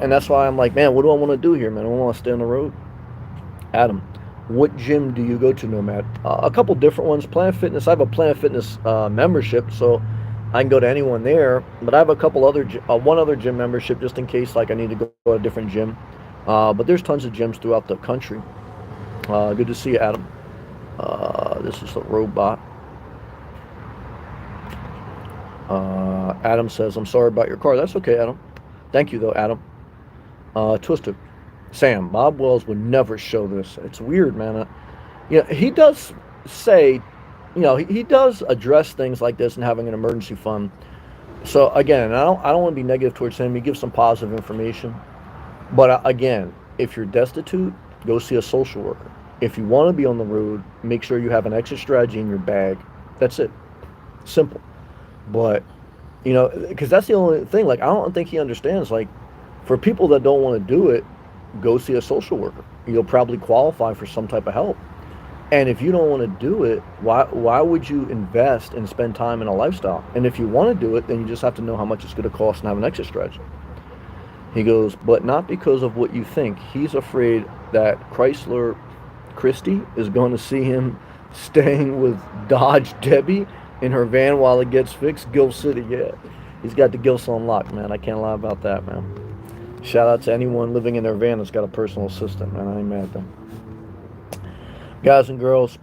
and that's why I'm like, man, what do I want to do here, man? I don't want to stay on the road. Adam, what gym do you go to, Nomad? A couple different ones. Planet Fitness. I have a Planet Fitness membership, so I can go to anyone there. But I have a couple other, one other gym membership just in case, like I need to go to a different gym. But there's tons of gyms throughout the country. Good to see you, Adam. This is the robot. Adam says, I'm sorry about your car. That's okay, Adam. Thank you, though, Adam. Twisted. Sam, Bob Wells would never show this. It's weird, man. He does say, he does address things like this and having an emergency fund. So, again, I don't want to be negative towards him. He gives some positive information. But, again, if you're destitute, go see a social worker. If you want to be on the road, make sure you have an exit strategy in your bag. That's it. Simple. But, because that's the only thing. Like, I don't think he understands. Like, for people that don't want to do it, go see a social worker. You'll probably qualify for some type of help. And if you don't want to do it, why would you invest and spend time in a lifestyle? And if you want to do it, then you just have to know how much it's going to cost and have an exit strategy. He goes, but not because of what you think. He's afraid that Chrysler Christie is going to see him staying with Dodge Debbie in her van while it gets fixed. Gil City, yeah. He's got the Gills on lock, man. I can't lie about that, man. Shout out to anyone living in their van that's got a personal assistant, man. I ain't mad at them. Guys and girls,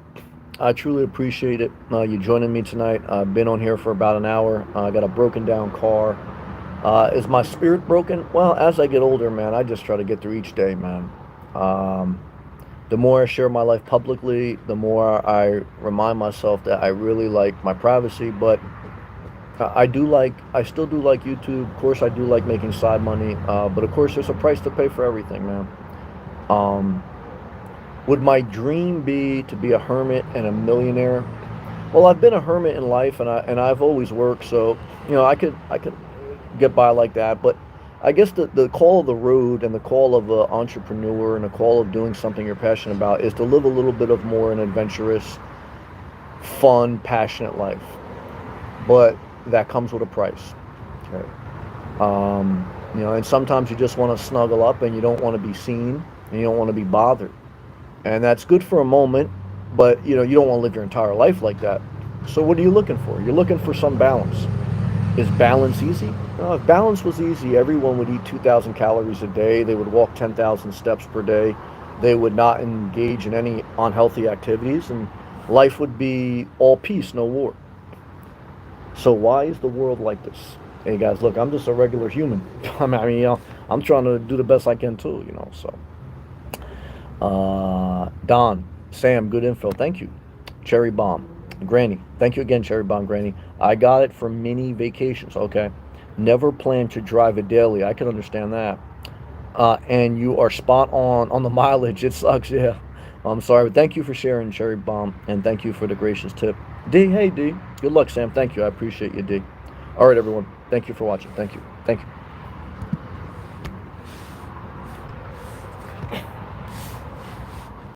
I truly appreciate it. You joining me tonight. I've been on here for about an hour. I got a broken down car. Is my spirit broken? Well, as I get older, man, I just try to get through each day, man. The more I share my life publicly, the more I remind myself that I really like my privacy, but I still do like YouTube. Of course, I do like making side money, but of course, there's a price to pay for everything, man. Would my dream be to be a hermit and a millionaire? Well, I've been a hermit in life, and I've always worked, so I could get by like that. But I guess the call of the road and the call of the entrepreneur and the call of doing something you're passionate about is to live a little bit of more an adventurous, fun, passionate life. But that comes with a price. Okay. And sometimes you just want to snuggle up and you don't want to be seen and you don't want to be bothered. And that's good for a moment, but you don't want to live your entire life like that. So what are you looking for? You're looking for some balance. Is balance easy? No, if balance was easy, everyone would eat 2,000 calories a day. They would walk 10,000 steps per day. They would not engage in any unhealthy activities, and life would be all peace, no war. So why is the world like this? Hey guys, look, I'm just a regular human. I mean, I'm trying to do the best I can too, so. Don, Sam, good info. Thank you. Cherry Bomb. Granny. Thank you again, Cherry Bomb Granny. I got it for mini vacations. Okay. Never plan to drive it daily. I can understand that. And you are spot on the mileage. It sucks, yeah. I'm sorry, but thank you for sharing, Cherry Bomb, and thank you for the gracious tip. D, hey D. Good luck, Sam. Thank you. I appreciate you, D. All right, everyone. Thank you for watching. Thank you. Thank you.